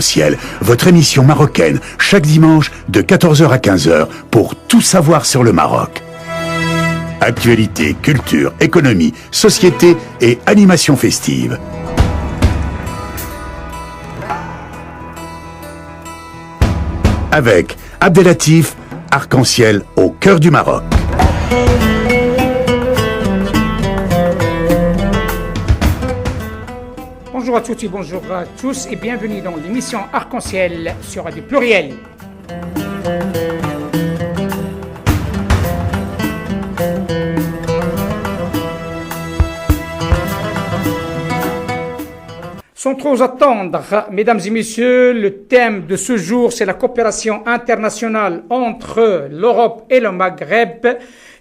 Arc-en-Ciel, votre émission marocaine, chaque dimanche de 14 h à 15 h pour tout savoir sur le Maroc. Actualité, culture, économie, société et animation festive. Avec Abdelatif, Arc-en-Ciel au cœur du Maroc. Bonjour à toutes et bonjour à tous et bienvenue dans l'émission Arc-en-Ciel sur Radio Pluriel. Sans trop attendre, mesdames et messieurs, le thème de ce jour, c'est la coopération internationale entre l'Europe et le Maghreb.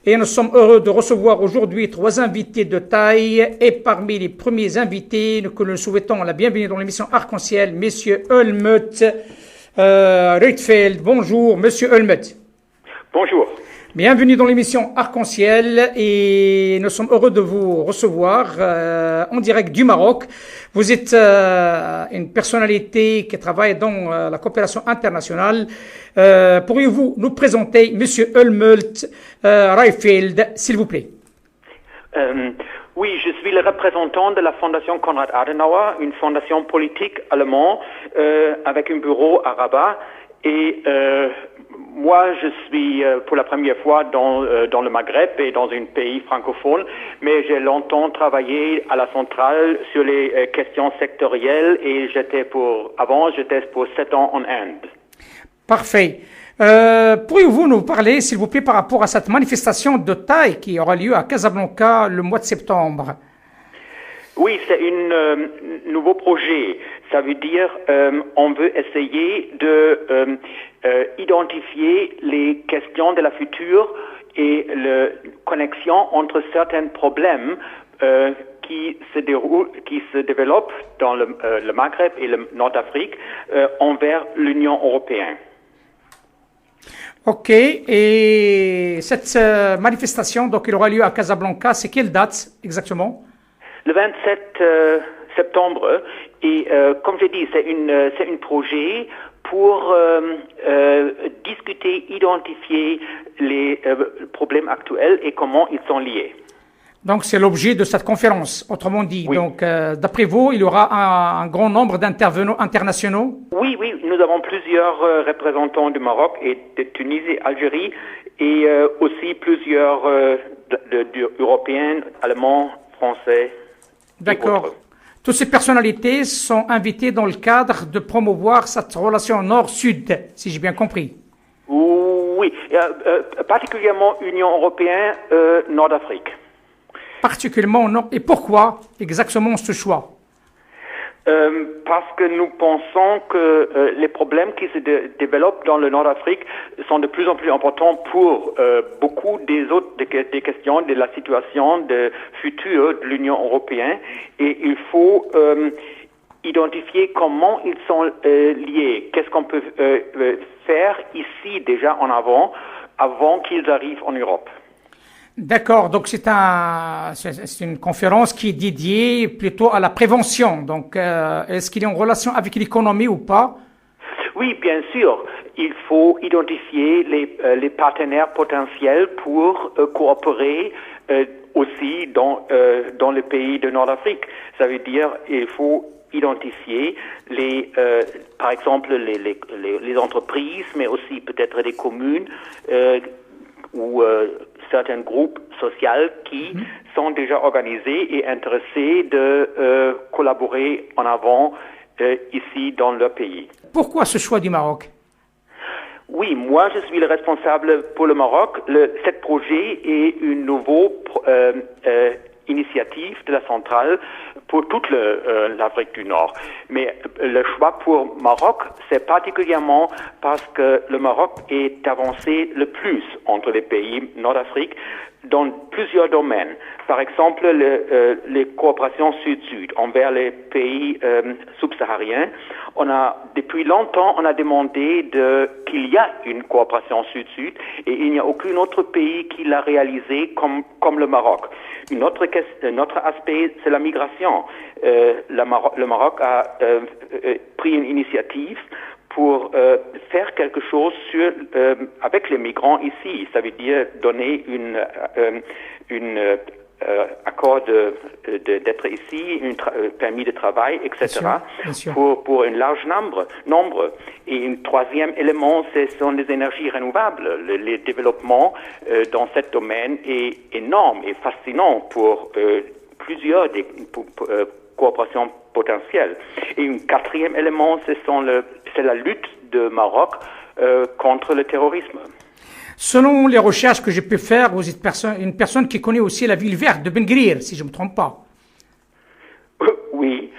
Et nous sommes heureux de recevoir aujourd'hui trois invités de taille. Et parmi les premiers invités, que nous souhaitons la bienvenue dans l'émission Arc-en-Ciel, Monsieur Helmut Rietveld. Bonjour, Monsieur Helmut. Bonjour. Bienvenue dans l'émission Arc-en-Ciel et nous sommes heureux de vous recevoir en direct du Maroc. Vous êtes une personnalité qui travaille dans la coopération internationale. Pourriez-vous nous présenter Monsieur Helmut Rietveld, s'il vous plaît? Oui, je suis le représentant de la Fondation Konrad Adenauer, une fondation politique allemande avec un bureau à Rabat. Et moi, je suis pour la première fois dans le Maghreb et dans un pays francophone, mais j'ai longtemps travaillé à la centrale sur les questions sectorielles et j'étais pour 7 ans en Inde. Parfait. Pourriez-vous nous parler, s'il vous plaît, par rapport à cette manifestation de taille qui aura lieu à Casablanca le mois de septembre? Oui, c'est un nouveau projet. Ça veut dire on veut essayer de identifier les questions de la future et la connexion entre certains problèmes qui se développent dans le Maghreb et le Nord-Afrique envers l'Union européenne. Ok, et cette manifestation, donc, il aura lieu à Casablanca, c'est quelle date exactement? Le 27 septembre, et comme j'ai dit, c'est un projet pour discuter, identifier les problèmes actuels et comment ils sont liés. Donc c'est l'objet de cette conférence, autrement dit. Oui. Donc d'après vous, il y aura un grand nombre d'intervenants internationaux? Oui, nous avons plusieurs représentants du Maroc et de Tunisie, Algérie, et aussi plusieurs Européens, Allemands, Français. D'accord. Toutes ces personnalités sont invitées dans le cadre de promouvoir cette relation nord-sud, si j'ai bien compris. Oui, particulièrement Union européenne, Nord-Afrique. Particulièrement au nord. Et pourquoi exactement ce choix? Parce que nous pensons que les problèmes qui se développent dans le Nord-Afrique sont de plus en plus importants pour beaucoup des questions de la situation future de l'Union européenne et il faut identifier comment ils sont liés. Qu'est-ce qu'on peut faire ici déjà avant qu'ils arrivent en Europe. D'accord, donc c'est une conférence qui est dédiée plutôt à la prévention. Donc, est-ce qu'il est en relation avec l'économie ou pas? Oui, bien sûr. Il faut identifier les partenaires potentiels pour coopérer aussi dans les pays de Nord-Afrique. Ça veut dire il faut identifier par exemple les entreprises, mais aussi peut-être des communes ou certains groupes sociaux qui sont déjà organisés et intéressés de collaborer en avant ici dans leur pays. Pourquoi ce choix du Maroc? Oui, moi je suis le responsable pour le Maroc. Ce projet est une nouvelle initiative de la centrale pour toute l'Afrique du Nord. Mais le choix pour Maroc, c'est particulièrement parce que le Maroc est avancé le plus entre les pays Nord-Afrique dans plusieurs domaines. Par exemple, les coopérations sud-sud envers les pays subsahariens, Depuis longtemps, on a demandé qu'il y a une coopération sud-sud et il n'y a aucun autre pays qui l'a réalisé comme le Maroc. Un autre aspect, c'est la migration. Le Maroc a pris une initiative pour faire quelque chose avec les migrants ici. Ça veut dire donner une accord d'être ici, permis de travail, etc. Bien sûr. Pour un large nombre. Et un troisième élément, ce sont les énergies renouvelables. Le développement dans ce domaine est énorme et fascinant pour plusieurs coopérations potentielles. Et un quatrième élément, c'est la lutte du Maroc contre le terrorisme. Selon les recherches que j'ai pu faire, vous êtes une personne qui connaît aussi la ville verte de Ben Guerir, si je ne me trompe pas. Oui.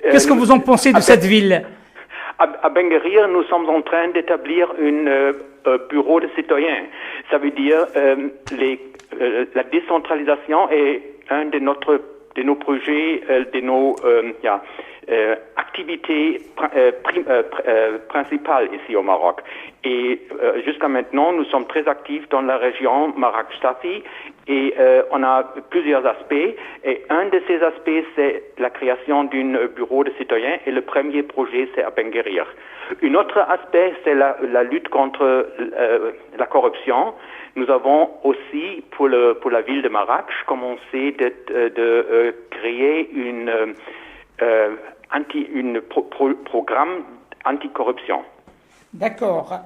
Qu'est-ce que vous en pensez de cette ville? À Ben Guerir, nous sommes en train d'établir un bureau de citoyens. Ça veut dire la décentralisation est un de nos projets, de nos activités principales ici au Maroc. Et jusqu'à maintenant, nous sommes très actifs dans la région Marrakech-Stati et on a plusieurs aspects. Et un de ces aspects, c'est la création d'un bureau de citoyens et le premier projet, c'est à Ben Guerir. Un autre aspect, c'est la lutte contre la corruption. Nous avons aussi, pour la ville de Marrakech, commencé de créer programme anticorruption. D'accord.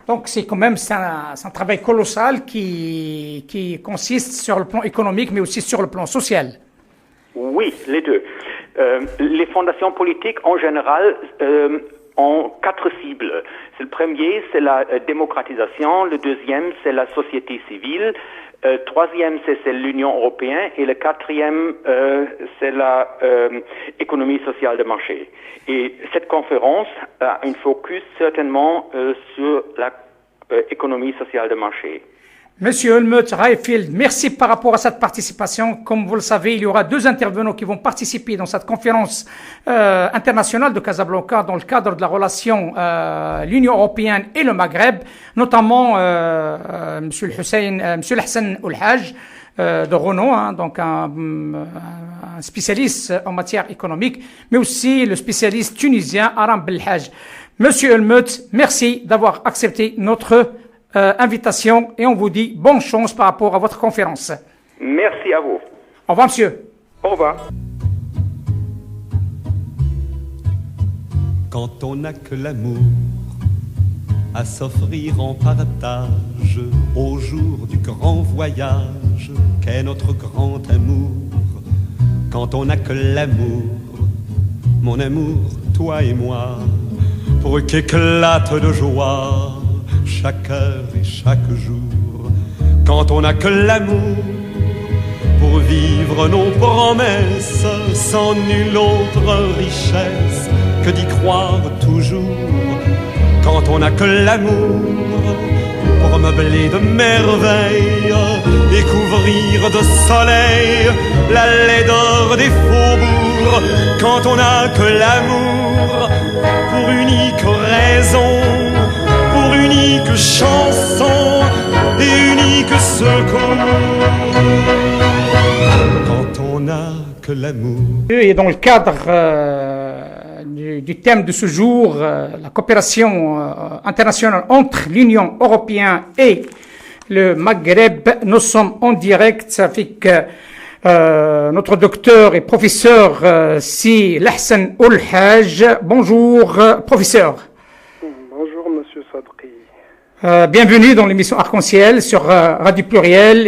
Donc c'est quand même un travail colossal qui consiste sur le plan économique, mais aussi sur le plan social. Oui, les deux. Les fondations politiques, en général, ont 4 cibles. Le premier, c'est la démocratisation. Le deuxième, c'est la société civile. Troisième, c'est l'Union européenne. Et le quatrième, c'est l'économie sociale de marché. Et cette conférence a un focus certainement sur l'économie sociale de marché. Monsieur Helmut Rayfield, merci par rapport à cette participation. Comme vous le savez, il y aura 2 intervenants qui vont participer dans cette conférence internationale de Casablanca dans le cadre de la relation l'Union européenne et le Maghreb, notamment Monsieur Hassan Oulhaj de Renault, donc un spécialiste en matière économique, mais aussi le spécialiste tunisien Aram Belhaj. Monsieur Helmut, merci d'avoir accepté notre invitation et on vous dit bonne chance par rapport à votre conférence. Merci à vous. Au revoir, monsieur. Au revoir. Quand on n'a que l'amour à s'offrir en partage au jour du grand voyage qu'est notre grand amour. Quand on n'a que l'amour, mon amour, toi et moi, pour qu'éclate de joie chaque heure et chaque jour. Quand on n'a que l'amour pour vivre nos promesses sans nulle autre richesse que d'y croire toujours. Quand on n'a que l'amour pour meubler de merveilles et couvrir de soleil la laideur des faubourgs. Quand on n'a que l'amour pour unique raison, pour unique chanson et unique secours. Quand on n'a que l'amour. Et dans le cadre du thème de ce jour, la coopération internationale entre l'Union européenne et le Maghreb, nous sommes en direct avec notre docteur et professeur Si Hassan Oulhaj. Bonjour, professeur. Bonjour, monsieur Sadri. Bienvenue dans l'émission Arc-en-Ciel sur Radio Pluriel,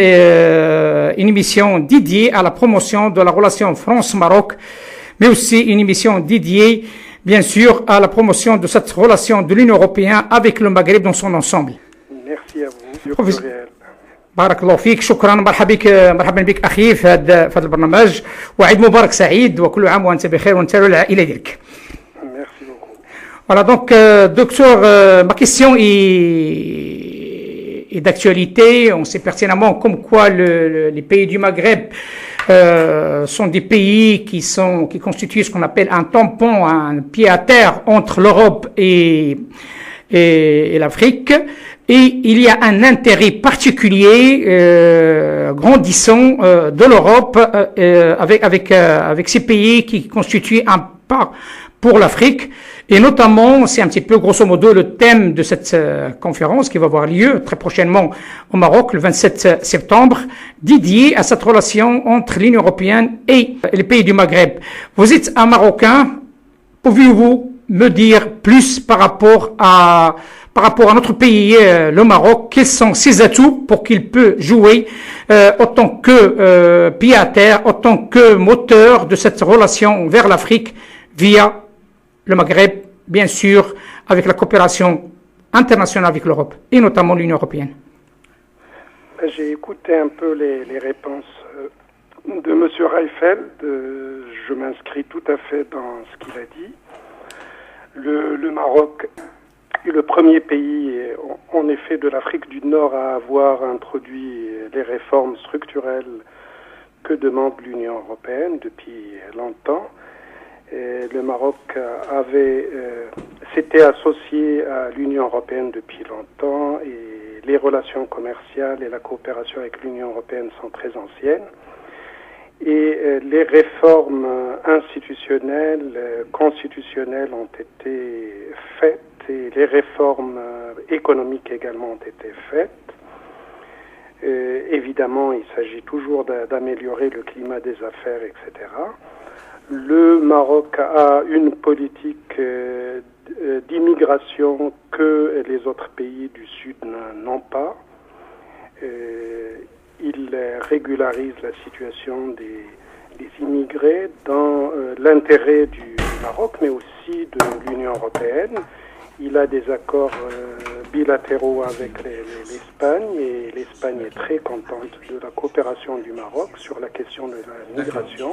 une émission dédiée à la promotion de la relation France-Maroc, mais aussi une émission dédiée, bien sûr, à la promotion de cette relation de l'Union européenne avec le Maghreb dans son ensemble. Merci à vous. Pluriel. بارك الله فيك، شكرا، مرحبا بك اخي في هذا البرنامج، وعيد مبارك سعيد وكل عام وانت بخير وانت والعائله ديالك. Merci beaucoup. Voilà, donc docteur, ma question est d'actualité. On sait pertinemment comme quoi les pays du Maghreb sont des pays qui constituent ce qu'on appelle un tampon, un pied à terre entre l'Europe et l'Afrique. Et il y a un intérêt particulier grandissant de l'Europe avec ces pays qui constituent un pas pour l'Afrique. Et notamment, c'est un petit peu grosso modo le thème de cette conférence qui va avoir lieu très prochainement au Maroc le 27 septembre, dédié à cette relation entre l'Union européenne et les pays du Maghreb. Vous êtes un Marocain, pouvez-vous me dire plus par rapport à notre pays, le Maroc, quels sont ses atouts pour qu'il peut jouer autant que pied à terre, autant que moteur de cette relation vers l'Afrique via le Maghreb, bien sûr, avec la coopération internationale avec l'Europe et notamment l'Union européenne. J'ai écouté un peu les réponses de M. Reifeld. Je m'inscris tout à fait dans ce qu'il a dit. Le Maroc est le premier pays, en effet, de l'Afrique du Nord à avoir introduit les réformes structurelles que demande l'Union européenne depuis longtemps. Le Maroc s'était associé à l'Union européenne depuis longtemps et les relations commerciales et la coopération avec l'Union européenne sont très anciennes. Et les réformes institutionnelles, constitutionnelles ont été faites et les réformes économiques également ont été faites. Évidemment, il s'agit toujours d'améliorer le climat des affaires, etc. Le Maroc a une politique d'immigration que les autres pays du Sud n'ont pas. Il régularise la situation des immigrés dans l'intérêt du Maroc, mais aussi de l'Union européenne. Il a des accords bilatéraux avec l'Espagne et l'Espagne est très contente de la coopération du Maroc sur la question de la migration.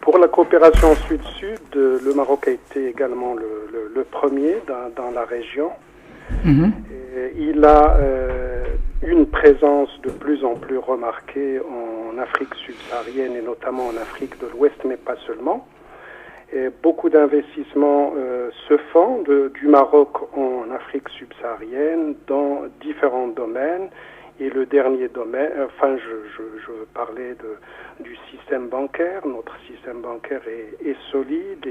Pour la coopération sud-sud, le Maroc a été également le premier dans la région. Il a une présence de plus en plus remarquée en Afrique subsaharienne et notamment en Afrique de l'Ouest, mais pas seulement. Et beaucoup d'investissements se font du Maroc en Afrique subsaharienne dans différents domaines. Et le dernier domaine, je parlais du système bancaire. Notre système bancaire est solide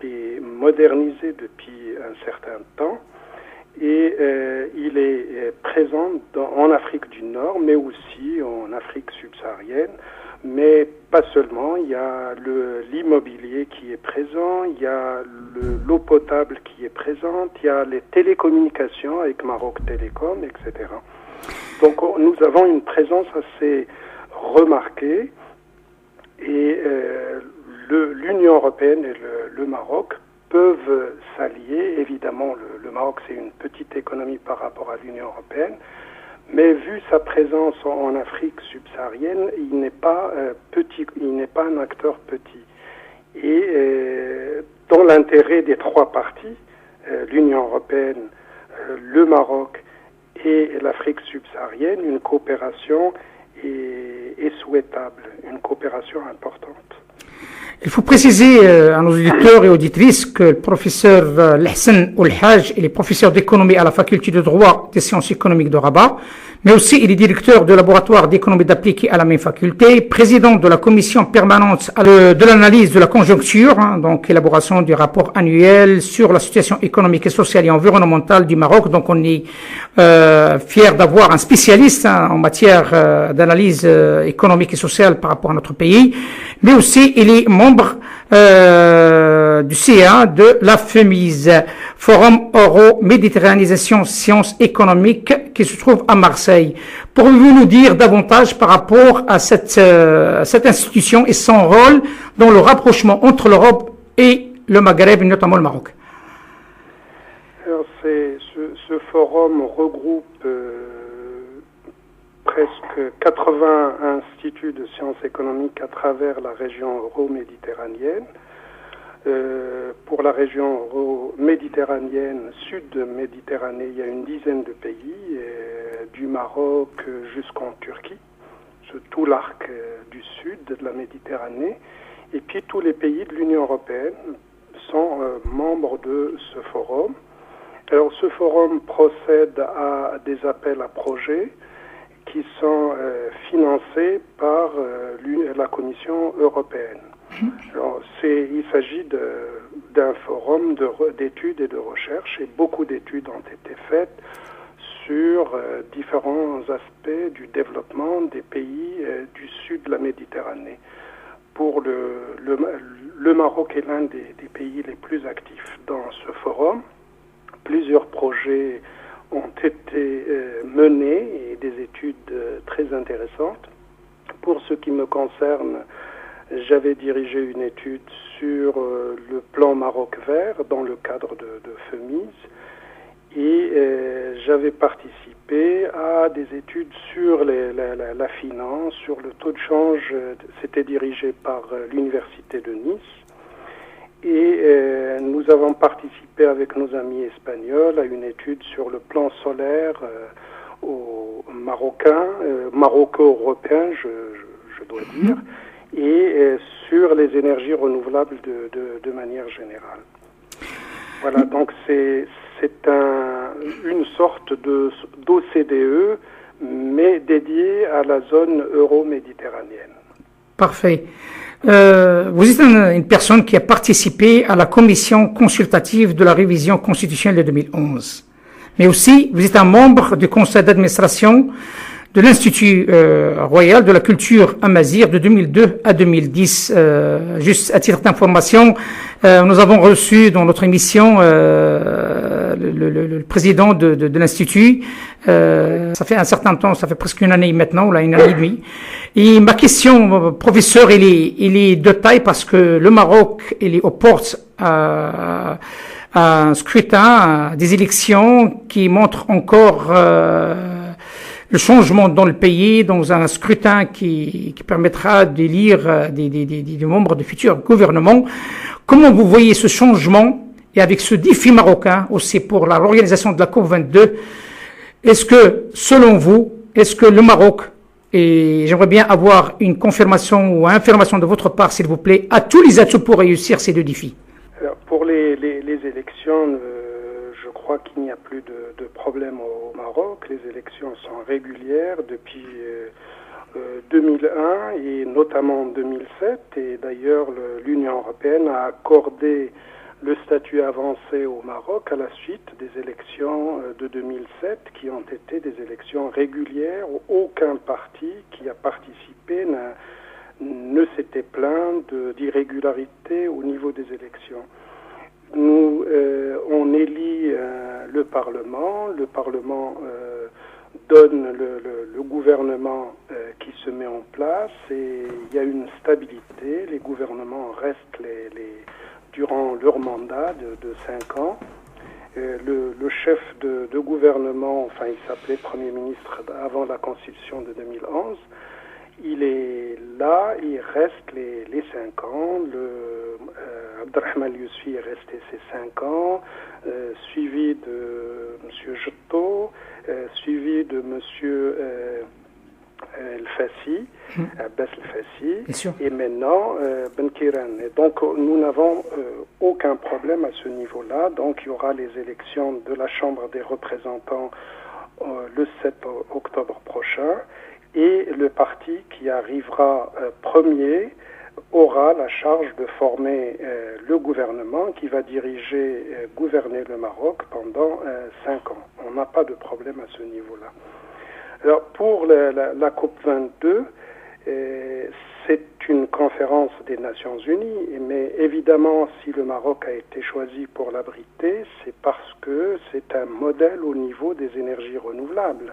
et modernisé depuis un certain temps. Et il est présent en Afrique du Nord, mais aussi en Afrique subsaharienne. Mais pas seulement, il y a l'immobilier qui est présent, il y a l'eau potable qui est présente, il y a les télécommunications avec Maroc Télécom, etc. Donc nous avons une présence assez remarquée et l'Union européenne et le Maroc peuvent s'allier. Évidemment, le Maroc, c'est une petite économie par rapport à l'Union européenne, mais vu sa présence en Afrique subsaharienne, il n'est pas petit, il n'est pas un acteur petit. Et dans l'intérêt des trois parties, l'Union européenne, le Maroc et l'Afrique subsaharienne, une coopération est souhaitable, une coopération importante. Il faut préciser à nos auditeurs et auditrices que le professeur Lahsen Oulhaj est professeur d'économie à la faculté de droit des sciences économiques de Rabat, mais aussi il est directeur de laboratoire d'économie appliquée à la même faculté, président de la commission permanente de l'analyse de la conjoncture, donc élaboration du rapport annuel sur la situation économique et sociale et environnementale du Maroc. Donc on est fiers d'avoir un spécialiste en matière d'analyse économique et sociale par rapport à notre pays, mais aussi il est membre du CA de la FEMIS, Forum Euro-Méditerranisation Sciences économiques, qui se trouve à Marseille. Pourriez-vous nous dire davantage par rapport à cette institution et son rôle dans le rapprochement entre l'Europe et le Maghreb, et notamment le Maroc? Alors ce forum regroupe presque 80 instituts de sciences économiques à travers la région euro-méditerranéenne. Pour la région euro-méditerranéenne, sud de Méditerranée, il y a une dizaine de pays, du Maroc jusqu'en Turquie. Ce tout l'arc du sud de la Méditerranée. Et puis tous les pays de l'Union européenne sont membres de ce forum. Alors ce forum procède à des appels à projets qui sont financés par la Commission européenne. Alors, il s'agit d'un forum d'études et de recherche, et beaucoup d'études ont été faites sur différents aspects du développement des pays du sud de la Méditerranée. Pour le Maroc est l'un des pays les plus actifs dans ce forum. Plusieurs projets ont été menés et des études très intéressantes. Pour ce qui me concerne, j'avais dirigé une étude sur le plan Maroc vert dans le cadre de FEMIS et j'avais participé à des études sur la finance, sur le taux de change. C'était dirigé par l'Université de Nice. Et nous avons participé avec nos amis espagnols à une étude sur le plan solaire maroco-européen, je dois dire, et sur les énergies renouvelables de manière générale. Voilà, donc c'est une sorte d'OCDE, mais dédiée à la zone euro-méditerranéenne. Parfait. Vous êtes une personne qui a participé à la commission consultative de la révision constitutionnelle de 2011. Mais aussi, vous êtes un membre du conseil d'administration de l'Institut royal de la culture amazigh de 2002 à 2010. Juste à titre d'information, nous avons reçu dans notre émission le président de l'Institut. Ça fait un certain temps, ça fait presque une année maintenant, ou là, une année et demie. Et ma question, professeur, il est de taille parce que le Maroc, il est aux portes à un scrutin, à des élections qui montrent encore le changement dans le pays, dans un scrutin qui permettra d'élire des membres de futurs gouvernements. Comment vous voyez ce changement et avec ce défi marocain aussi pour l'organisation de la COP22? Est-ce que, selon vous, est-ce que le Maroc, et j'aimerais bien avoir une confirmation ou information de votre part, s'il vous plaît, a tous les atouts pour réussir ces deux défis? Alors, pour les élections, je crois qu'il n'y a plus de problème au Maroc. Les élections sont régulières depuis 2001 et notamment en 2007. Et d'ailleurs, l'Union européenne a accordé le statut avancé au Maroc à la suite des élections de 2007 qui ont été des élections régulières où aucun parti qui a participé ne s'était plaint d'irrégularité au niveau des élections. Nous, on élit le Parlement donne le gouvernement qui se met en place et il y a une stabilité. Les gouvernements restent durant leur mandat de 5 ans. Le chef de gouvernement, enfin il s'appelait Premier ministre avant la Constitution de 2011, il est là, il reste les 5 ans. Abdelrahman Yousfi est resté ses 5 ans, suivi de M. Jetto, suivi de M. El-Fassi, Abbas El-Fassi, et maintenant Ben Kiran. Et donc nous n'avons aucun problème à ce niveau-là. Donc il y aura les élections de la Chambre des représentants le 7 octobre prochain. Et le parti qui arrivera premier aura la charge de former le gouvernement qui va gouverner le Maroc pendant 5 ans. On n'a pas de problème à ce niveau-là. Alors pour la COP22, c'est une conférence des Nations Unies, mais évidemment si le Maroc a été choisi pour l'abriter, c'est parce que c'est un modèle au niveau des énergies renouvelables.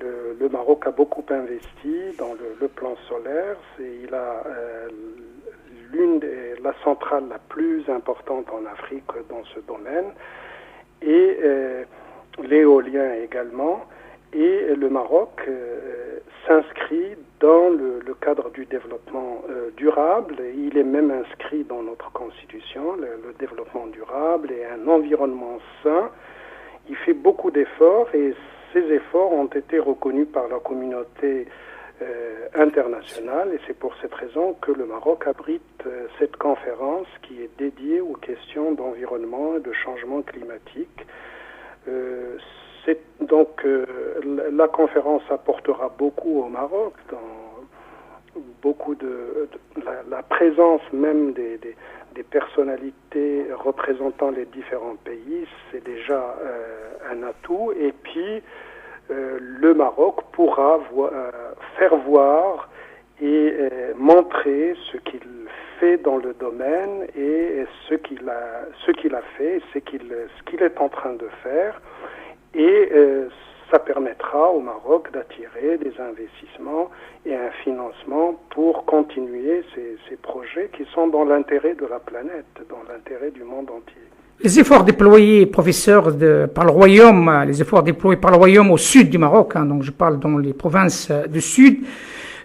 Le Maroc a beaucoup investi dans le plan solaire. Il a la centrale la plus importante en Afrique dans ce domaine et l'éolien également. Et le Maroc s'inscrit dans le cadre du développement durable. Il est même inscrit dans notre constitution, le développement durable et un environnement sain. Il fait beaucoup d'efforts et ces efforts ont été reconnus par la communauté internationale, et c'est pour cette raison que le Maroc abrite cette conférence qui est dédiée aux questions d'environnement et de changement climatique. La conférence apportera beaucoup au Maroc, dans beaucoup la présence même des personnalités représentant les différents pays, c'est déjà un atout. Et puis le Maroc pourra faire voir et montrer ce qu'il fait dans le domaine et ce qu'il a fait, ce qu'il est en train de faire. Et ça permettra au Maroc d'attirer des investissements et un financement pour continuer ces projets qui sont dans l'intérêt de la planète, dans l'intérêt du monde entier. Les efforts déployés, professeur, par le Royaume, les efforts déployés par le Royaume au sud du Maroc, donc je parle dans les provinces du sud,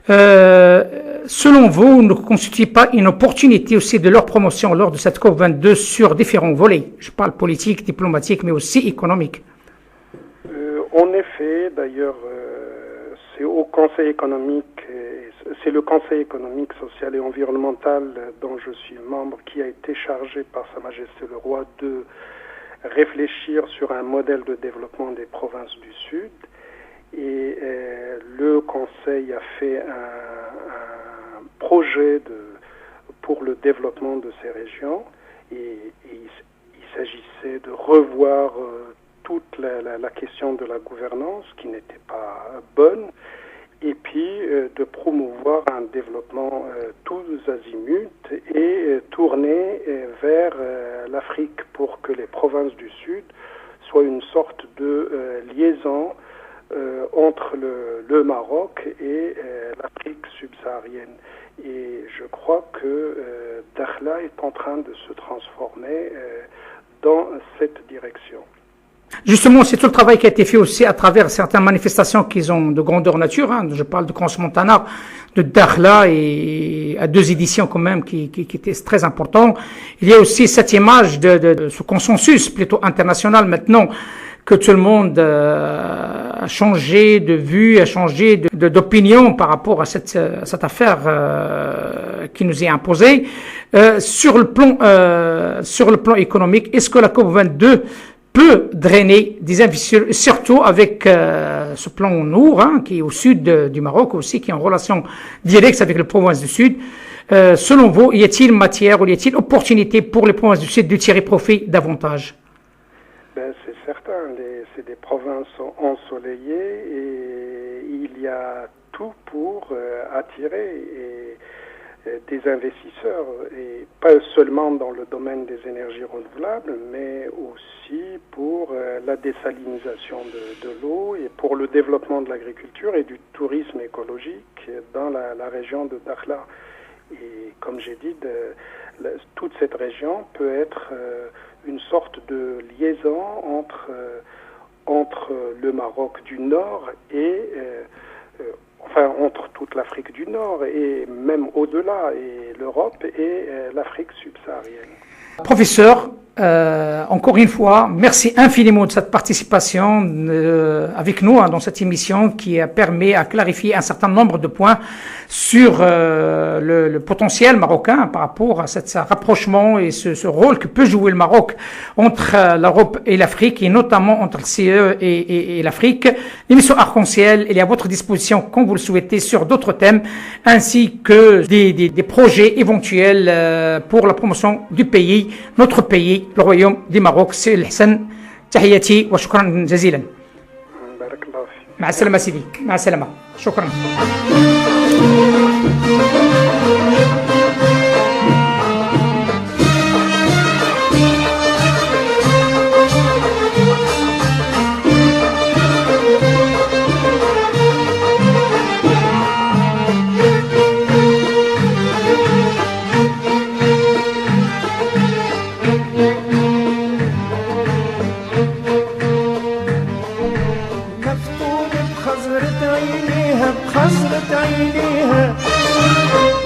selon vous, ne constitue pas une opportunité aussi de leur promotion lors de cette COP22 sur différents volets? Je parle politique, diplomatique, mais aussi économique. En effet, d'ailleurs, c'est au Conseil économique, c'est le Conseil économique, social et environnemental dont je suis membre qui a été chargé par Sa Majesté le Roi de réfléchir sur un modèle de développement des provinces du Sud. Et le Conseil a fait un projet pour le développement de ces régions. Et il s'agissait de revoir toute la question de la gouvernance qui n'était pas bonne, et puis de promouvoir un développement tous azimuts et tourner vers l'Afrique pour que les provinces du Sud soient une sorte de liaison entre le Maroc et l'Afrique subsaharienne. Et je crois que Dakhla est en train de se transformer dans cette direction. Justement, c'est tout le travail qui a été fait aussi à travers certaines manifestations qui ont de grandeur nature. Je parle de Crans-Montana, de Dakhla, et à 2 éditions quand même qui étaient très importants. Il y a aussi cette image de ce consensus plutôt international maintenant que tout le monde a changé de vue, a changé d'opinion par rapport à cette affaire qui nous est imposée. Sur le plan économique, est-ce que la COP22 peut drainer des investisseurs, surtout avec ce plan Nour, qui est au sud du Maroc aussi, qui est en relation directe avec les provinces du Sud. Selon vous, y a-t-il matière ou y a-t-il opportunité pour les provinces du Sud de tirer profit davantage? C'est certain, c'est des provinces ensoleillées et il y a tout pour attirer des investisseurs, et pas seulement dans le domaine des énergies renouvelables, mais aussi pour la désalinisation de l'eau et pour le développement de l'agriculture et du tourisme écologique dans la région de Dakhla. Et comme j'ai dit, toute cette région peut être une sorte de liaison entre le Maroc du Nord et entre toute l'Afrique du Nord et même au-delà, et l'Europe et l'Afrique subsaharienne. Professeur, encore une fois, merci infiniment de cette participation avec nous dans cette émission qui permet à clarifier un certain nombre de points sur le potentiel marocain par rapport à ce rapprochement et ce rôle que peut jouer le Maroc entre l'Europe et l'Afrique, et notamment entre le CE et l'Afrique. L'émission Arc-en-Ciel, elle est à votre disposition quand vous le souhaitez sur d'autres thèmes, ainsi que des projets éventuels pour la promotion du pays, notre pays, le Royaume du Maroc. C'est الحسن تحياتي وشكرا جزيلا. بارك الله فيك. مع السلامة سيدي، مع السلامة، شكرا.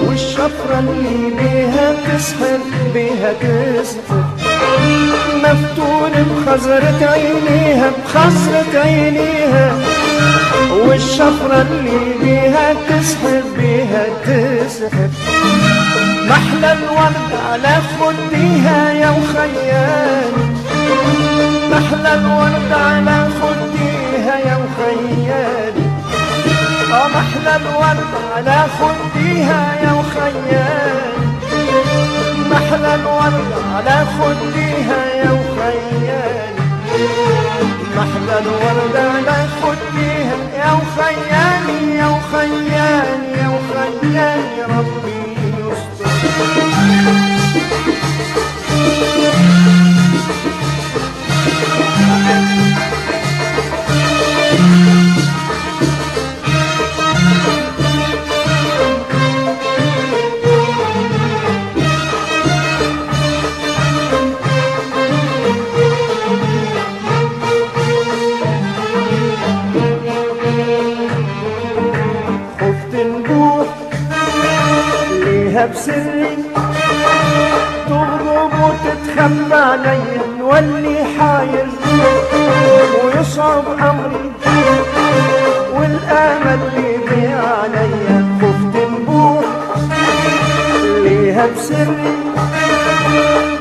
والشفرة اللي بيها تسحر بيها تسحر مفتون بخزرة عينيها بخزرة عينيها والشفرة والشفرة اللي بيها تسحر بيها تسحر محلى الورد على خديها يا وخيالي محلى الورد على خديها يا وخيالي محلى الورد على خديها يا وخيالي محلى الورد على خديها يا وخيالي محلى الورد على خديها يا وخيالي يا وخيالي يا وخيالي ربي يستر بسري تغضب وتتخبى علي نولي حاير ويصعب امري والامل بيضيع علي خفت نبوح ليها بسري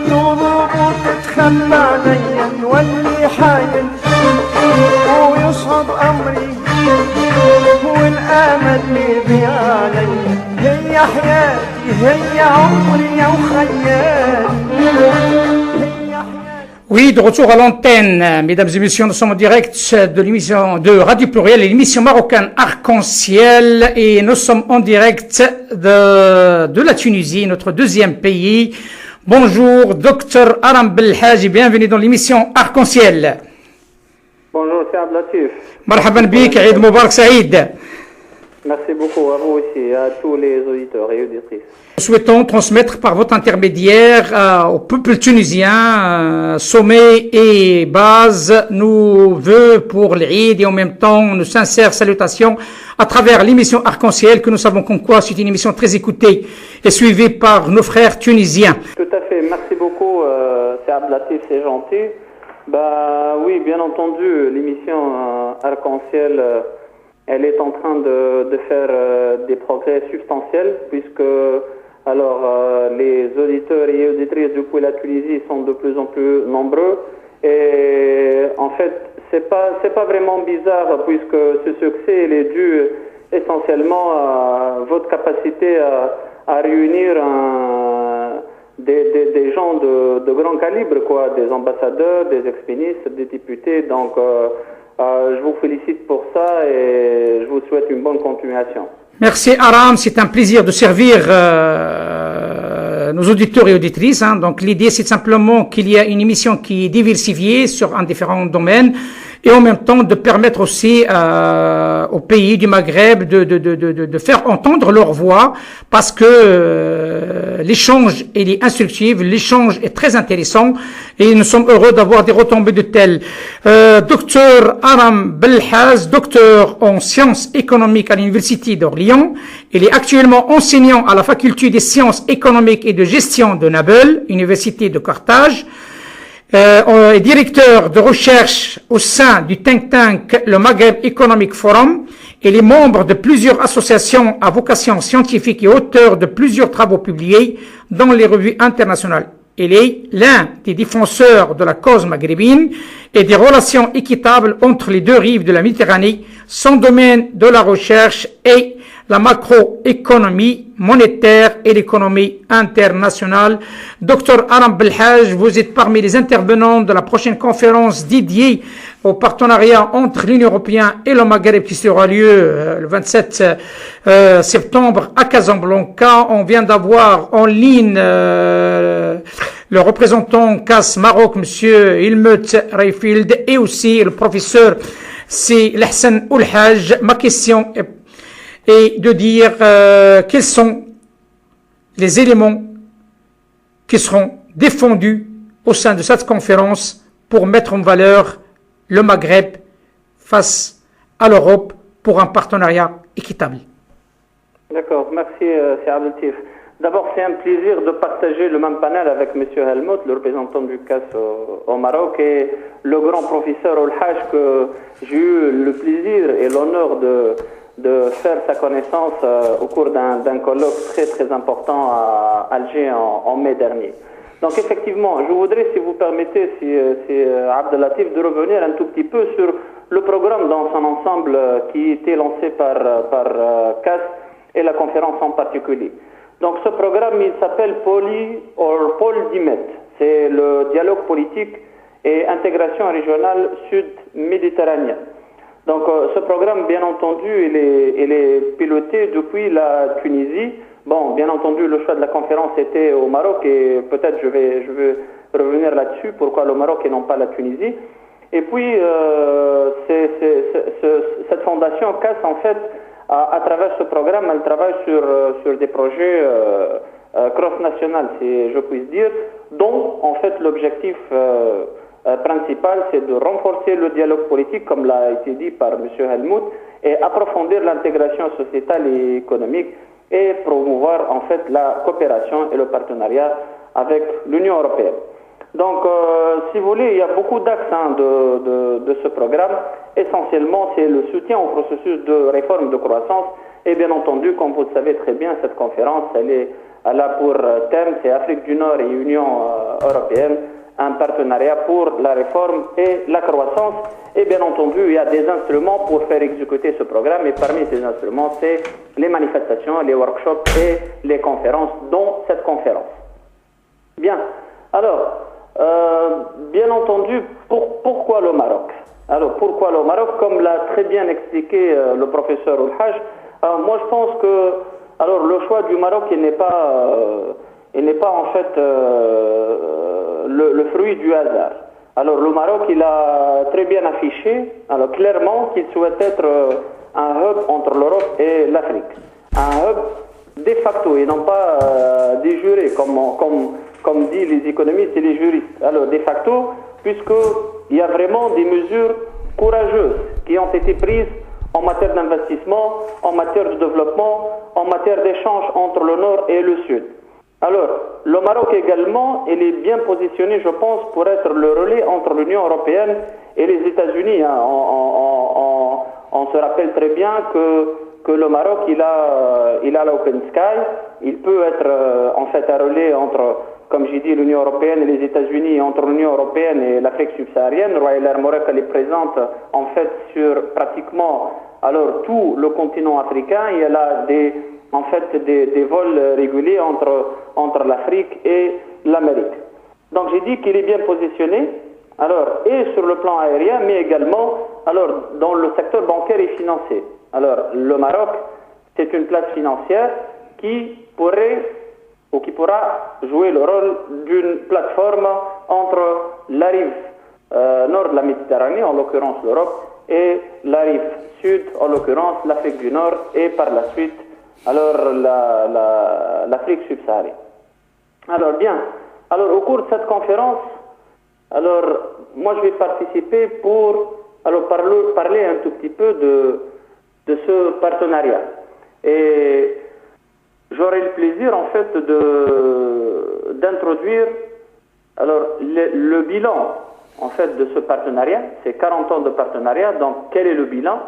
تغضب وتتخبى علي نولي حاير ويصعب امري والامل بيضيع علي هي حياتي هي عمري يا وخيالي. Oui, de retour à l'antenne, mesdames et messieurs, nous sommes en direct de l'émission de Radio Pluriel, l'émission marocaine Arc-en-Ciel, et nous sommes en direct de la Tunisie, notre deuxième pays. Bonjour, docteur Aram Belhaji, bienvenue dans l'émission Arc-en-Ciel. Bonjour, c'est Ablatif. Marhaban bik, Eid Moubarak Saïd. Merci beaucoup à vous aussi et à tous les auditeurs et auditrices. Nous souhaitons transmettre par votre intermédiaire au peuple tunisien, sommet et base, nos vœux pour l'Eid et en même temps nos sincères salutations à travers l'émission Arc-en-Ciel que nous savons comme quoi c'est une émission très écoutée et suivie par nos frères tunisiens. Tout à fait, merci beaucoup, c'est Ablatif, c'est gentil. Bah oui, bien entendu, l'émission Arc-en-Ciel, elle est en train de faire des progrès substantiels puisque les auditeurs et auditrices depuis la Tunisie sont de plus en plus nombreux et en fait c'est pas vraiment bizarre puisque ce succès il est dû essentiellement à votre capacité à réunir des gens de grand calibre quoi, des ambassadeurs, des ex-ministres, des députés donc je vous félicite pour ça et je vous souhaite une bonne continuation. Merci Aram, c'est un plaisir de servir nos auditeurs et auditrices. Donc l'idée c'est simplement qu'il y a une émission qui est diversifiée sur un différent domaine et en même temps de permettre aussi aux pays du Maghreb de faire entendre leur voix parce que l'échange il est instructif, l'échange est très intéressant et nous sommes heureux d'avoir des retombées de telles. Docteur Aram Belhaj, docteur en sciences économiques à l'université d'Orléans, il est actuellement enseignant à la faculté des sciences économiques et de gestion de Nabeul, université de Carthage. Est directeur de recherche au sein du think tank le Maghreb Economic Forum. Il est membre de plusieurs associations à vocation scientifique et auteur de plusieurs travaux publiés dans les revues internationales. Il est l'un des défenseurs de la cause maghrébine et des relations équitables entre les deux rives de la Méditerranée. Son domaine de la recherche est la macroéconomie monétaire et l'économie internationale. Docteur Aram Belhaj, vous êtes parmi les intervenants de la prochaine conférence dédiée au partenariat entre l'Union européenne et le Maghreb qui sera lieu le 27 septembre à Casablanca. On vient d'avoir en ligne le représentant CAS Maroc, monsieur Ilmut Rayfield, et aussi le professeur c'est Lahsan Oulhaj. Ma question est de dire quels sont les éléments qui seront défendus au sein de cette conférence pour mettre en valeur le Maghreb face à l'Europe pour un partenariat équitable. D'accord, merci c'est Abdeltif. D'abord, c'est un plaisir de partager le même panel avec M. Helmut, le représentant du CAS au Maroc, et le grand professeur Al-Haj, que j'ai eu le plaisir et l'honneur de faire sa connaissance au cours d'un colloque très très important à Alger en mai dernier. Donc effectivement, je voudrais, si vous permettez, si Abdelatif, de revenir un tout petit peu sur le programme dans son ensemble qui était lancé par CAS et la conférence en particulier. Donc ce programme, il s'appelle POLDIMET. C'est le dialogue politique et intégration régionale sud-méditerranéenne. Donc ce programme, bien entendu, il est piloté depuis la Tunisie. Bon, bien entendu, le choix de la conférence était au Maroc et peut-être je vais revenir là-dessus, pourquoi le Maroc et non pas la Tunisie. Et puis, cette fondation CAS, en fait, à travers ce programme, elle travaille sur des projets cross-nationaux, si je puis dire, dont, en fait, l'objectif principal, c'est de renforcer le dialogue politique, comme l'a été dit par M. Helmut, et approfondir l'intégration sociétale et économique, et promouvoir, en fait, la coopération et le partenariat avec l'Union européenne. Donc, si vous voulez, il y a beaucoup d'axes de ce programme. Essentiellement, c'est le soutien au processus de réforme de croissance. Et bien entendu, comme vous le savez très bien, cette conférence, elle a pour thème, c'est Afrique du Nord et Union européenne, un partenariat pour la réforme et la croissance. Et bien entendu, il y a des instruments pour faire exécuter ce programme. Et parmi ces instruments, c'est les manifestations, les workshops et les conférences, dont cette conférence. Bien. Alors, bien entendu, pourquoi le Maroc? Alors, pourquoi le Maroc? Comme l'a très bien expliqué le professeur Al-Haj, moi je pense que alors, le choix du Maroc, il n'est pas en fait le fruit du hasard. Alors, le Maroc, il a très bien affiché, alors clairement, qu'il souhaite être un hub entre l'Europe et l'Afrique. Un hub de facto et non pas de jure, comme disent les économistes et les juristes. Alors, de facto, puisqu'il y a vraiment des mesures courageuses qui ont été prises en matière d'investissement, en matière de développement, en matière d'échange entre le Nord et le Sud. Alors, le Maroc également, il est bien positionné, je pense, pour être le relais entre l'Union européenne et les États-Unis. Hein. On se rappelle très bien que le Maroc, il a l'Open Sky. Il peut être en fait un relais entre, comme j'ai dit, l'Union européenne et les États-Unis, entre l'Union européenne et l'Afrique subsaharienne. Royal Air Maroc, elle est présente en fait sur pratiquement alors tout le continent africain. Et elle a des vols réguliers entre l'Afrique et l'Amérique. Donc j'ai dit qu'il est bien positionné, alors et sur le plan aérien, mais également alors dans le secteur bancaire et financier. Alors le Maroc, c'est une place financière qui pourra jouer le rôle d'une plateforme entre la rive nord de la Méditerranée, en l'occurrence l'Europe, et la rive sud, en l'occurrence l'Afrique du Nord, et par la suite alors l'Afrique subsaharienne. Alors bien, alors au cours de cette conférence, alors moi je vais participer pour alors parler un tout petit peu de ce partenariat. Et j'aurai le plaisir en fait d'introduire alors le bilan en fait de ce partenariat. C'est 40 ans de partenariat, donc quel est le bilan?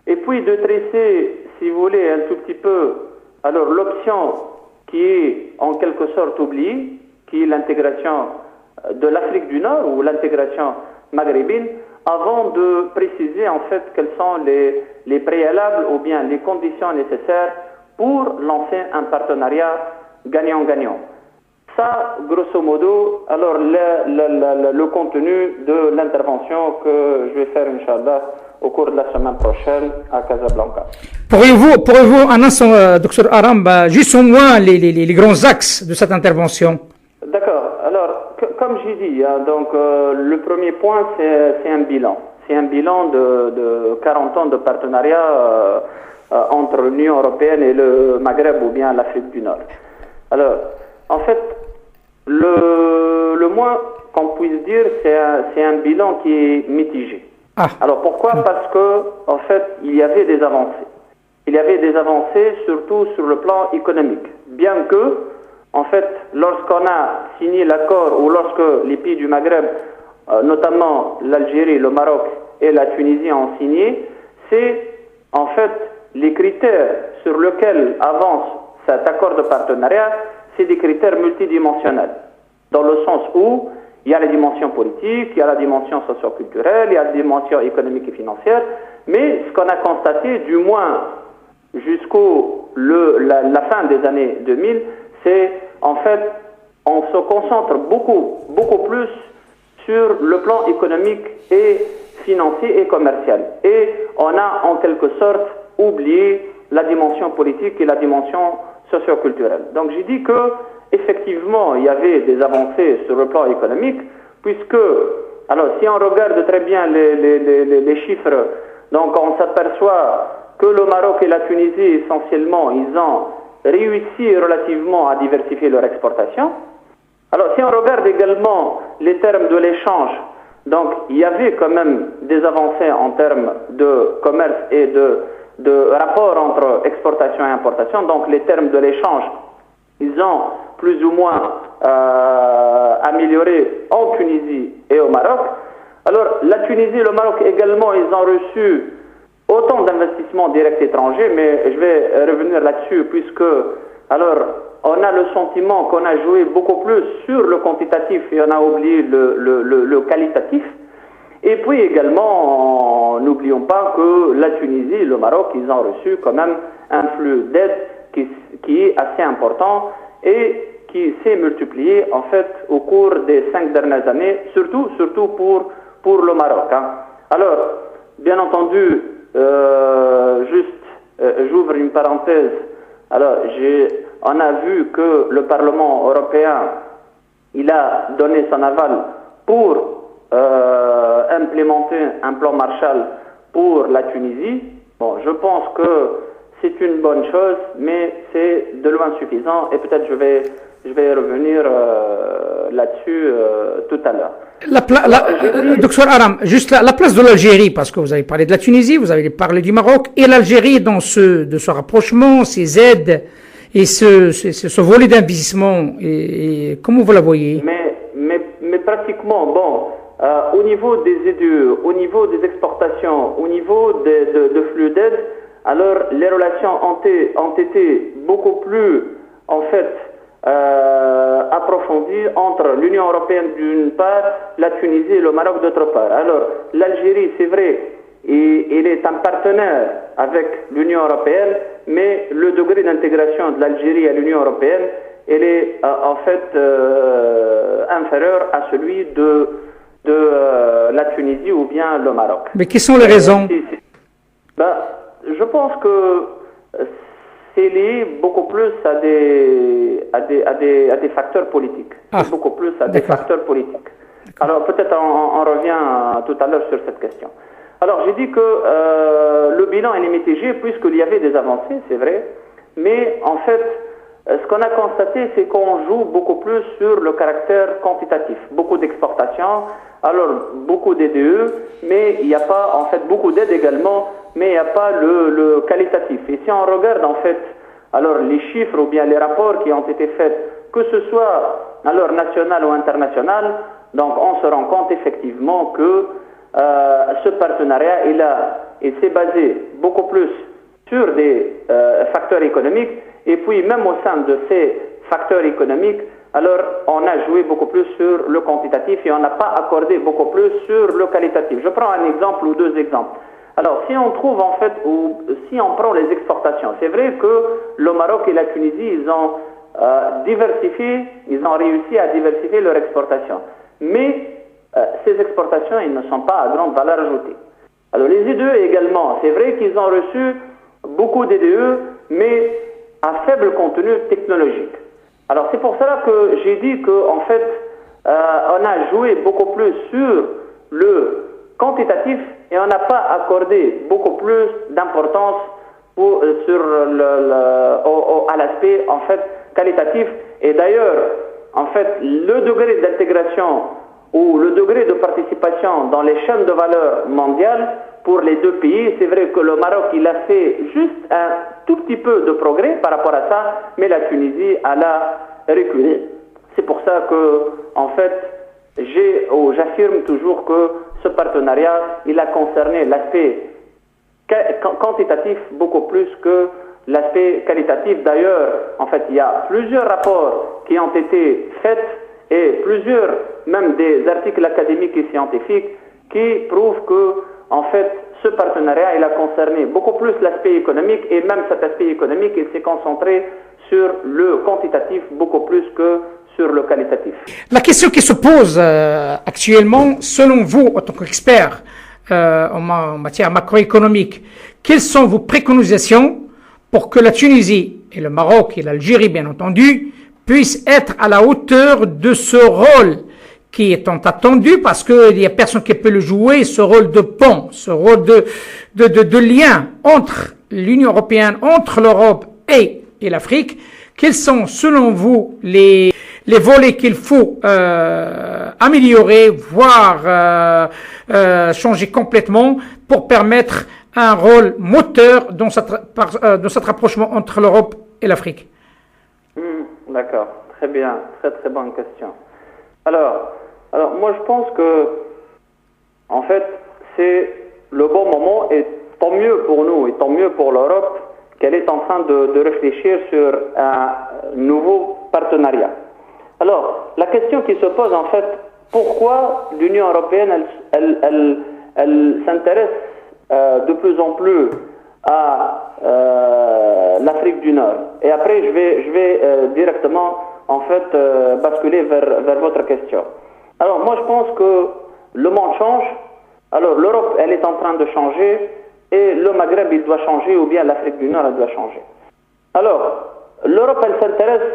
Et puis de tresser, si vous voulez, un tout petit peu alors l'option qui est en quelque sorte oubliée, qui est l'intégration de l'Afrique du Nord ou l'intégration maghrébine, avant de préciser en fait quels sont les préalables ou bien les conditions nécessaires pour lancer un partenariat gagnant-gagnant. Ça, grosso modo, alors le contenu de l'intervention que je vais faire, Inch'Allah, au cours de la semaine prochaine à Casablanca. Pourriez-vous un instant, Dr Aram, juste au moins les grands axes de cette intervention? D'accord. Alors, comme j'ai dit, hein, donc le premier point, c'est un bilan. C'est un bilan de 40 ans de partenariat entre l'Union européenne et le Maghreb ou bien l'Afrique du Nord. Alors, en fait, le moins qu'on puisse dire, c'est un bilan qui est mitigé. Alors pourquoi? Parce que en fait, il y avait des avancées. il y avait des avancées, surtout sur le plan économique. Bien que, en fait, lorsqu'on a signé l'accord, ou lorsque les pays du Maghreb, notamment l'Algérie, le Maroc et la Tunisie ont signé, c'est en fait les critères sur lesquels avance cet accord de partenariat, c'est des critères multidimensionnels, dans le sens où il y a la dimension politique, il y a la dimension socio-culturelle, il y a la dimension économique et financière, mais ce qu'on a constaté, du moins jusqu'au la fin des années 2000, c'est en fait, on se concentre beaucoup plus sur le plan économique et financier et commercial. Et on a en quelque sorte oublié la dimension politique et la dimension socio-culturelle. Donc j'ai dit que effectivement il y avait des avancées sur le plan économique, puisque, alors si on regarde très bien les chiffres, donc on s'aperçoit que le Maroc et la Tunisie essentiellement, ils ont réussi relativement à diversifier leur exportation. Alors si on regarde également les termes de l'échange, donc il y avait quand même des avancées en termes de commerce et de rapport entre exportation et importation. Donc les termes de l'échange, ils ont plus ou moins amélioré en Tunisie et au Maroc. Alors la Tunisie et le Maroc également, ils ont reçu autant d'investissements directs étrangers, mais je vais revenir là-dessus puisque, alors, on a le sentiment qu'on a joué beaucoup plus sur le quantitatif et on a oublié le qualitatif. Et puis également, n'oublions pas que la Tunisie et le Maroc, ils ont reçu quand même un flux d'aide qui est assez important et qui s'est multiplié en fait au cours des 5 dernières années, surtout pour le Maroc. Hein. Alors, bien entendu, j'ouvre une parenthèse. Alors, on a vu que le Parlement européen, il a donné son aval pour implémenter un plan Marshall pour la Tunisie. Bon, je pense que c'est une bonne chose, mais c'est de loin suffisant et peut-être je vais revenir là-dessus tout à l'heure. Docteur Aram, juste la place de l'Algérie, parce que vous avez parlé de la Tunisie, vous avez parlé du Maroc, et l'Algérie dans de ce rapprochement, ces aides et ce volet d'investissement, et comment vous la voyez? Mais pratiquement, bon, au niveau des EDE, au niveau des exportations, au niveau de flux d'aide, alors les relations ont été beaucoup plus, en fait, approfondie entre l'Union européenne d'une part, la Tunisie et le Maroc d'autre part. Alors, l'Algérie, c'est vrai, il est un partenaire avec l'Union européenne, mais le degré d'intégration de l'Algérie à l'Union européenne, elle est en fait inférieur à celui de la Tunisie ou bien le Maroc. Mais quelles sont les raisons? Je pense que c'est lié beaucoup plus à des facteurs politiques. Beaucoup plus à des facteurs politiques. Alors peut-être on revient tout à l'heure sur cette question. Alors j'ai dit que le bilan est mitigé puisqu'il y avait des avancées, c'est vrai, mais en fait ce qu'on a constaté, c'est qu'on joue beaucoup plus sur le caractère quantitatif. Beaucoup d'exportations, alors beaucoup d'EDE, mais il n'y a pas, en fait, beaucoup d'aide également, mais il n'y a pas le qualitatif. Et si on regarde, en fait, alors les chiffres ou bien les rapports qui ont été faits, que ce soit alors national ou international, donc on se rend compte effectivement que ce partenariat, il s'est basé beaucoup plus sur des facteurs économiques. Et puis, même au sein de ces facteurs économiques, alors on a joué beaucoup plus sur le quantitatif et on n'a pas accordé beaucoup plus sur le qualitatif. Je prends un exemple ou deux exemples. Alors, si on trouve en fait, ou si on prend les exportations, c'est vrai que le Maroc et la Tunisie, ils ont ils ont réussi à diversifier leur exportation. Mais ces exportations, ils ne sont pas à grande valeur ajoutée. Alors, les EDE également, c'est vrai qu'ils ont reçu beaucoup d'EDE, mais à faible contenu technologique. Alors c'est pour cela que j'ai dit qu'en fait, on a joué beaucoup plus sur le quantitatif et on n'a pas accordé beaucoup plus d'importance à l'aspect en fait qualitatif. Et d'ailleurs, en fait, le degré d'intégration ou le degré de participation dans les chaînes de valeur mondiales, pour les deux pays. C'est vrai que le Maroc, il a fait juste un tout petit peu de progrès par rapport à ça, mais la Tunisie, elle a reculé. C'est pour ça que, en fait, j'affirme toujours que ce partenariat, il a concerné l'aspect quantitatif beaucoup plus que l'aspect qualitatif. D'ailleurs, en fait, il y a plusieurs rapports qui ont été faits et plusieurs, même des articles académiques et scientifiques qui prouvent que, en fait, ce partenariat, il a concerné beaucoup plus l'aspect économique et même cet aspect économique, il s'est concentré sur le quantitatif beaucoup plus que sur le qualitatif. La question qui se pose actuellement, selon vous, en tant qu'expert en matière macroéconomique, quelles sont vos préconisations pour que la Tunisie et le Maroc et l'Algérie, bien entendu, puissent être à la hauteur de ce rôle qui est tant attendu parce qu'il n'y a personne qui peut le jouer, ce rôle de pont, ce rôle de lien entre l'Union européenne, entre l'Europe et l'Afrique. Quels sont, selon vous, les volets qu'il faut améliorer, voire changer complètement pour permettre un rôle moteur dans cet rapprochement entre l'Europe et l'Afrique? D'accord, très bien, très très bonne question. Alors moi je pense que, en fait, c'est le bon moment et tant mieux pour nous et tant mieux pour l'Europe qu'elle est en train de réfléchir sur un nouveau partenariat. Alors, la question qui se pose, en fait, pourquoi l'Union européenne, elle s'intéresse de plus en plus à l'Afrique du Nord? Et après, je vais directement, en fait, basculer vers votre question. Alors, moi, je pense que le monde change. Alors, l'Europe, elle est en train de changer. Et le Maghreb, il doit changer, ou bien l'Afrique du Nord, elle doit changer. Alors, l'Europe, elle s'intéresse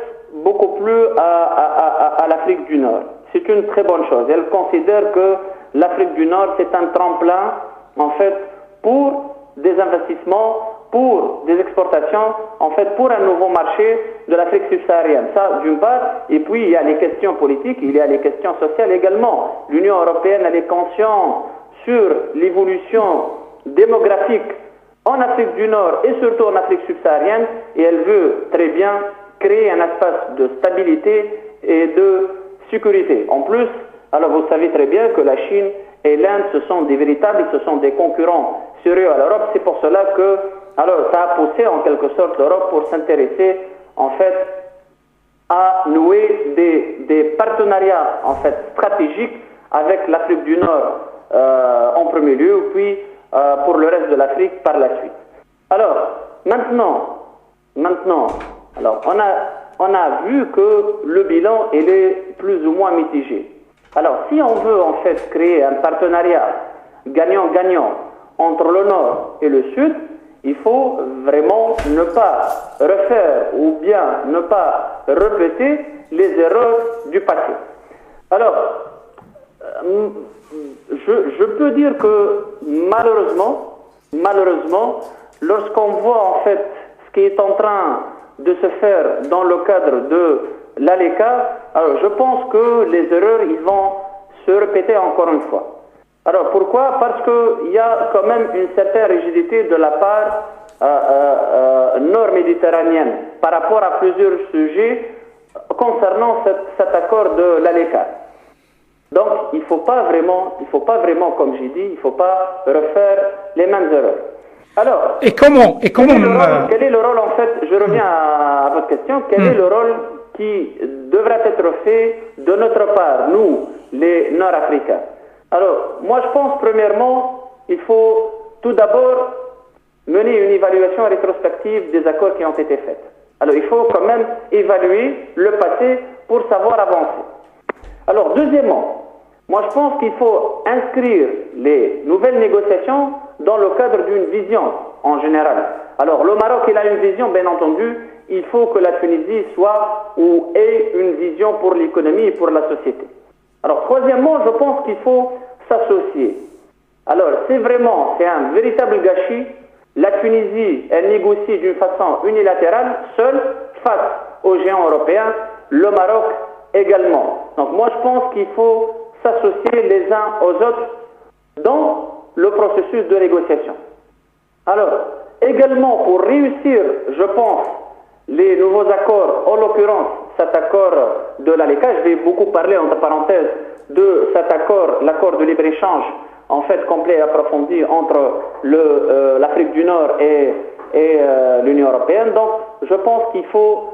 beaucoup plus à l'Afrique du Nord. C'est une très bonne chose. Elle considère que l'Afrique du Nord, c'est un tremplin, en fait, pour des investissements, pour des exportations, en fait, pour un nouveau marché de l'Afrique subsaharienne. Ça, d'une part. Et puis, il y a les questions politiques, il y a les questions sociales également. L'Union européenne, elle est consciente sur l'évolution démographique en Afrique du Nord et surtout en Afrique subsaharienne, et elle veut très bien créer un espace de stabilité et de sécurité. En plus, alors vous savez très bien que la Chine et l'Inde, ce sont des concurrents sérieux à l'Europe. C'est pour cela que, alors ça a poussé en quelque sorte l'Europe pour s'intéresser en fait à nouer des partenariats en fait stratégiques avec l'Afrique du Nord en premier lieu, puis pour le reste de l'Afrique par la suite. Alors, maintenant, alors on a vu que le bilan il est plus ou moins mitigé. Alors, si on veut en fait créer un partenariat gagnant-gagnant entre le Nord et le Sud, il faut vraiment ne pas refaire ou bien ne pas répéter les erreurs du passé. Alors, je peux dire que malheureusement, lorsqu'on voit en fait ce qui est en train de se faire dans le cadre de l'ALECA, alors je pense que les erreurs ils vont se répéter encore une fois. Alors pourquoi? Parce qu'il y a quand même une certaine rigidité de la part nord-méditerranéenne par rapport à plusieurs sujets concernant cet accord de l'ALECA. Donc, il faut pas vraiment, comme j'ai dit, il ne faut pas refaire les mêmes erreurs. Alors, quel est le rôle, en fait, je reviens à votre question, quel est le rôle qui devrait être fait de notre part, nous, les Nord-Africains? Alors, moi, je pense, premièrement, il faut tout d'abord mener une évaluation rétrospective des accords qui ont été faits. Alors, il faut quand même évaluer le passé pour savoir avancer. Alors, deuxièmement, moi je pense qu'il faut inscrire les nouvelles négociations dans le cadre d'une vision en général. Alors, le Maroc, il a une vision, bien entendu, il faut que la Tunisie soit ou ait une vision pour l'économie et pour la société. Alors, troisièmement, je pense qu'il faut s'associer. Alors, c'est un véritable gâchis. La Tunisie, elle négocie d'une façon unilatérale, seule, face aux géants européens, le Maroc également. Donc moi je pense qu'il faut s'associer les uns aux autres dans le processus de négociation. Alors, également pour réussir, je pense, les nouveaux accords, en l'occurrence cet accord de l'ALECA, je vais beaucoup parler entre parenthèses de cet accord, l'accord de libre-échange, en fait complet et approfondi entre l'Afrique du Nord et l'Union européenne. Donc, je pense qu'il faut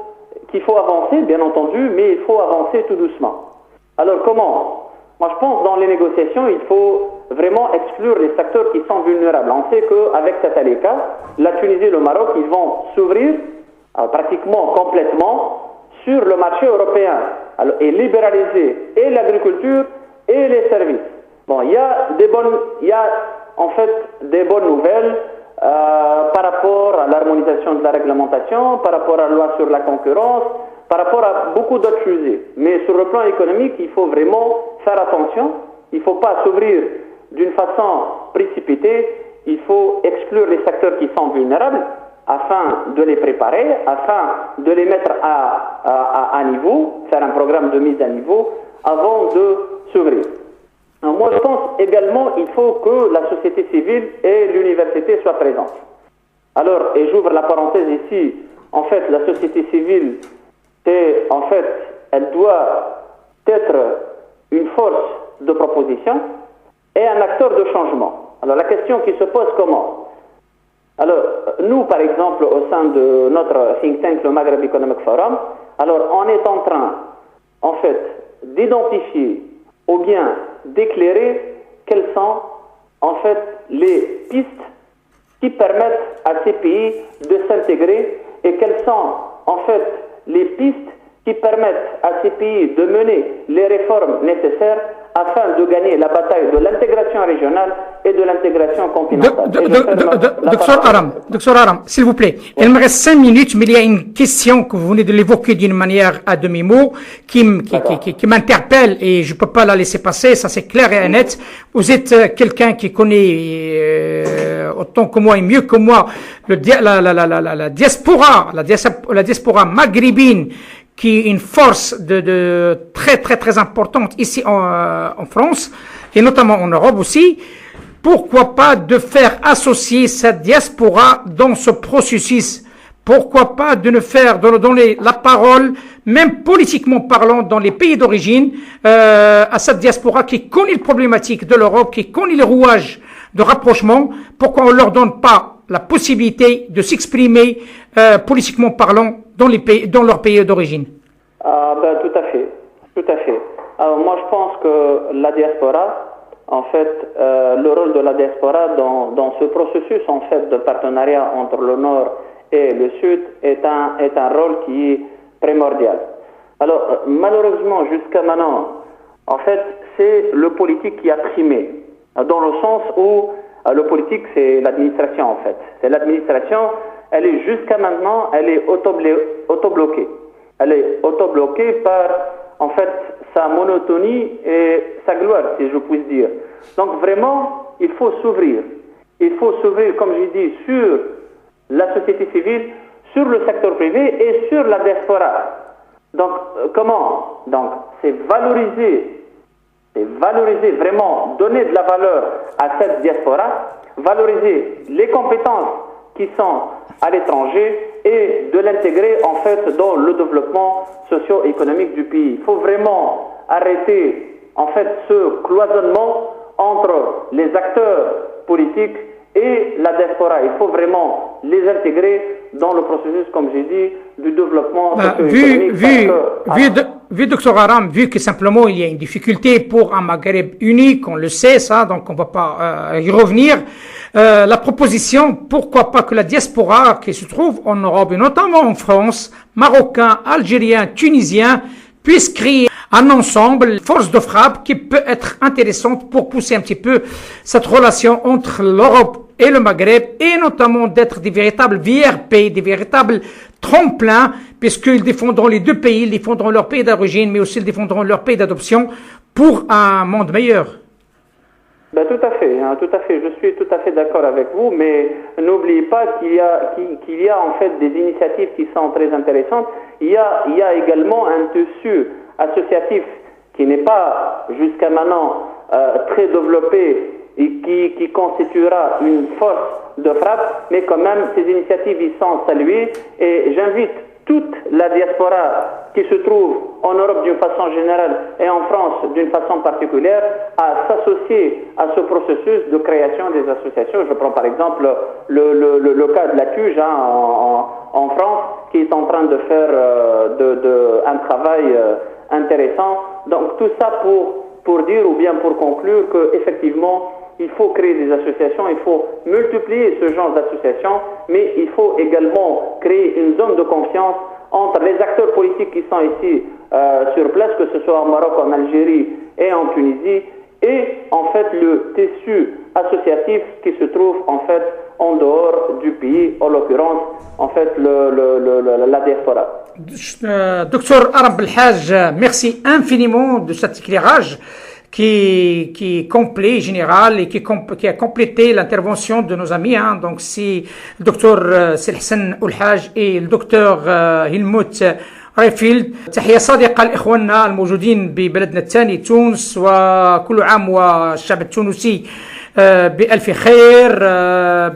avancer, bien entendu, mais il faut avancer tout doucement. Alors, comment? Moi, je pense dans les négociations, il faut vraiment exclure les secteurs qui sont vulnérables. On sait qu'avec cette ALECA, la Tunisie et le Maroc, ils vont s'ouvrir pratiquement complètement sur le marché européen et libéraliser et l'agriculture et les services. Bon, il y a en fait des bonnes nouvelles par rapport à l'harmonisation de la réglementation, par rapport à la loi sur la concurrence, par rapport à beaucoup d'autres sujets. Mais sur le plan économique, il faut vraiment faire attention. Il ne faut pas s'ouvrir d'une façon précipitée. Il faut exclure les secteurs qui sont vulnérables afin de les préparer, afin de les mettre à niveau, faire un programme de mise à niveau avant de s'ouvrir. Moi, je pense également qu'il faut que la société civile et l'université soient présentes. Alors, et j'ouvre la parenthèse ici, en fait, la société civile, elle doit être une force de proposition et un acteur de changement. Alors, la question qui se pose, comment? Alors, nous, par exemple, au sein de notre think tank, le Maghreb Economic Forum, alors, on est en train, en fait, d'identifier ou bien d'éclairer quelles sont, en fait, les pistes qui permettent à ces pays de s'intégrer et quelles sont, en fait, les pistes qui permettent à ces pays de mener les réformes nécessaires afin de gagner la bataille de l'intégration régionale et de l'intégration continentale. Docteur Aram, s'il vous plaît, il me reste 5 minutes, mais il y a une question que vous venez de l'évoquer d'une manière à demi-mot qui m'interpelle et je ne peux pas la laisser passer, ça c'est clair et net. Vous êtes quelqu'un qui connaît autant que moi et mieux que moi la diaspora maghrébine, qui est une force de très très très importante ici en France et notamment en Europe aussi. Pourquoi pas de faire associer cette diaspora dans ce processus? Pourquoi pas de ne faire donner la parole, même politiquement parlant, dans les pays d'origine, à cette diaspora qui connaît les problématiques de l'Europe, qui connaît les rouages de rapprochement? Pourquoi on leur donne pas la possibilité de s'exprimer politiquement parlant dans leur pays d'origine? Tout à fait. Alors moi je pense que la diaspora, en fait, le rôle de la diaspora dans ce processus en fait de partenariat entre le Nord et le Sud est un rôle qui est primordial. Alors malheureusement jusqu'à maintenant, en fait, c'est le politique qui a primé, dans le sens où le politique c'est l'administration en fait. C'est l'administration, elle est jusqu'à maintenant, elle est auto-bloquée. Elle est auto-bloquée par, en fait, sa monotonie et sa gloire, si je puis dire. Donc vraiment, il faut s'ouvrir. Il faut s'ouvrir, comme j'ai dit, sur la société civile, sur le secteur privé et sur la diaspora. Donc, comment? Donc, c'est valoriser vraiment, donner de la valeur à cette diaspora, valoriser les compétences qui sont à l'étranger et de l'intégrer en fait dans le développement socio-économique du pays. Il faut vraiment arrêter en fait ce cloisonnement entre les acteurs politiques et la diaspora. Il faut vraiment les intégrer dans le processus, comme j'ai dit, du développement socio-économique. Vu Dr Aram, vu que simplement il y a une difficulté pour un Maghreb unique, on le sait ça, donc on ne va pas y revenir. La proposition, pourquoi pas que la diaspora qui se trouve en Europe et notamment en France, Marocains, Algériens, Tunisiens, puisse créer un ensemble, force de frappe qui peut être intéressante pour pousser un petit peu cette relation entre l'Europe et le Maghreb et notamment d'être des véritables VRP, des véritables tremplins, puisqu'ils défendront les deux pays, ils défendront leur pays d'origine, mais aussi ils défendront leur pays d'adoption pour un monde meilleur. Tout à fait, je suis tout à fait d'accord avec vous, mais n'oubliez pas qu'il y a en fait des initiatives qui sont très intéressantes. Il y a également un tissu associatif qui n'est pas jusqu'à maintenant très développé et qui constituera une force de frappe, mais quand même ces initiatives y sont saluées et j'invite toute la diaspora qui se trouve en Europe d'une façon générale et en France d'une façon particulière à s'associer à ce processus de création des associations. Je prends par exemple le cas de la CUJ en France qui est en train de faire un travail intéressant. Donc tout ça pour dire ou bien pour conclure qu'effectivement il faut créer des associations, il faut multiplier ce genre d'associations, mais il faut également créer une zone de confiance entre les acteurs politiques qui sont ici sur place, que ce soit au Maroc, en Algérie et en Tunisie, et en fait le tissu associatif qui se trouve en fait en dehors du pays, en l'occurrence en fait la diaspora. Docteur Aram Belhaj, merci infiniment de cet éclairage qui est complet, général et qui a complété l'intervention de nos amis. Donc c'est le docteur Selhsen Oulhaj et le docteur Helmut رايفيلد. تحية صادقة لإخواننا الموجودين ببلدنا الثاني تونس، وكل عام والشعب التونسي بألف خير.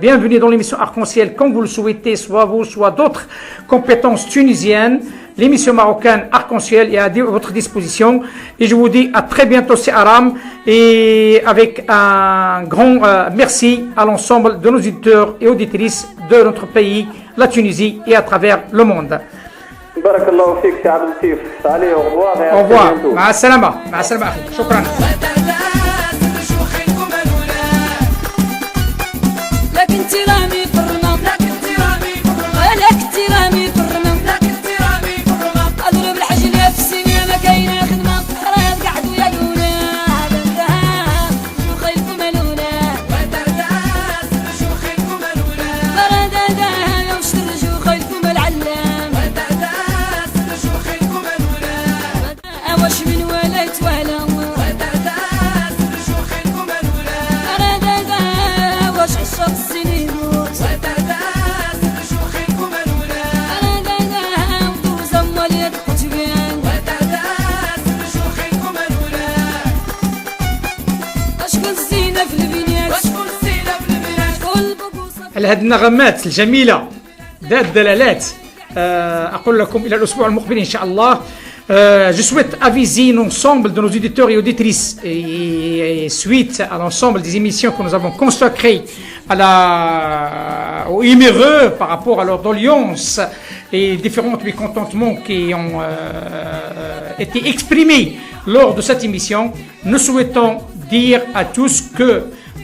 Bienvenue dans l'émission Arc-en-Ciel comme vous le souhaitez, soit vous, soit d'autres compétences tunisiennes. L'émission marocaine Arc-en-Ciel est à votre disposition. Et je vous dis à très bientôt, c'est Aram. Et avec un grand merci à l'ensemble de nos auditeurs et auditrices de notre pays, la Tunisie, et à travers le monde. بارك الله فيك سي عبد اللطيف. علي au revoir. Au revoir. مع السلامة. مع السلامة أخي. شكرا. على هذه النغمات الجميلة ذات دلالات أقول لكم إلى الأسبوع المقبل إن شاء الله. Je souhaite aviser l'ensemble de nos auditeurs et auditrices et suite à l'ensemble des émissions que nous avons consacrées aux émireux par rapport à leur doléance et différents mécontentements qui ont été exprimés lors de cette émission. Nous souhaitons dire à tous que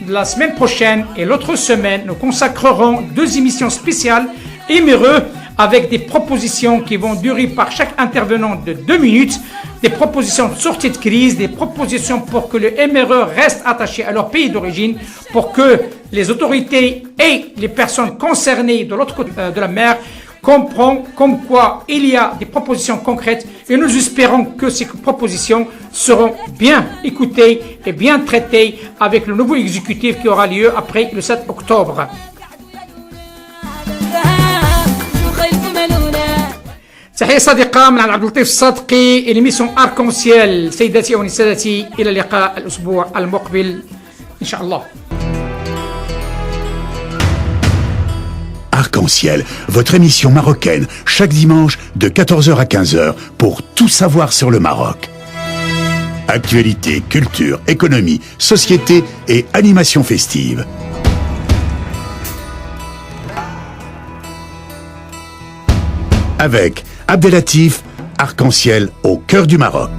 la semaine prochaine et l'autre semaine, nous consacrerons 2 émissions spéciales émireux avec des propositions qui vont durer par chaque intervenant de 2 minutes, des propositions de sortie de crise, des propositions pour que le MRE reste attaché à leur pays d'origine, pour que les autorités et les personnes concernées de l'autre côté de la mer comprennent comme quoi il y a des propositions concrètes et nous espérons que ces propositions seront bien écoutées et bien traitées avec le nouveau exécutif qui aura lieu après le 7 octobre. تحية صادقة من عبد اللطيف الصادقي إليميسيون أرك-en-Ciel. سيداتي ونسادتي إلى اللقاء الأسبوع المقبل إن شاء الله. Arc-en-Ciel, votre émission marocaine, chaque dimanche de 14h à 15h pour tout savoir sur le Maroc. Actualité, culture, économie, société et animation festive. Avec Abdelatif, Arc-en-Ciel au cœur du Maroc.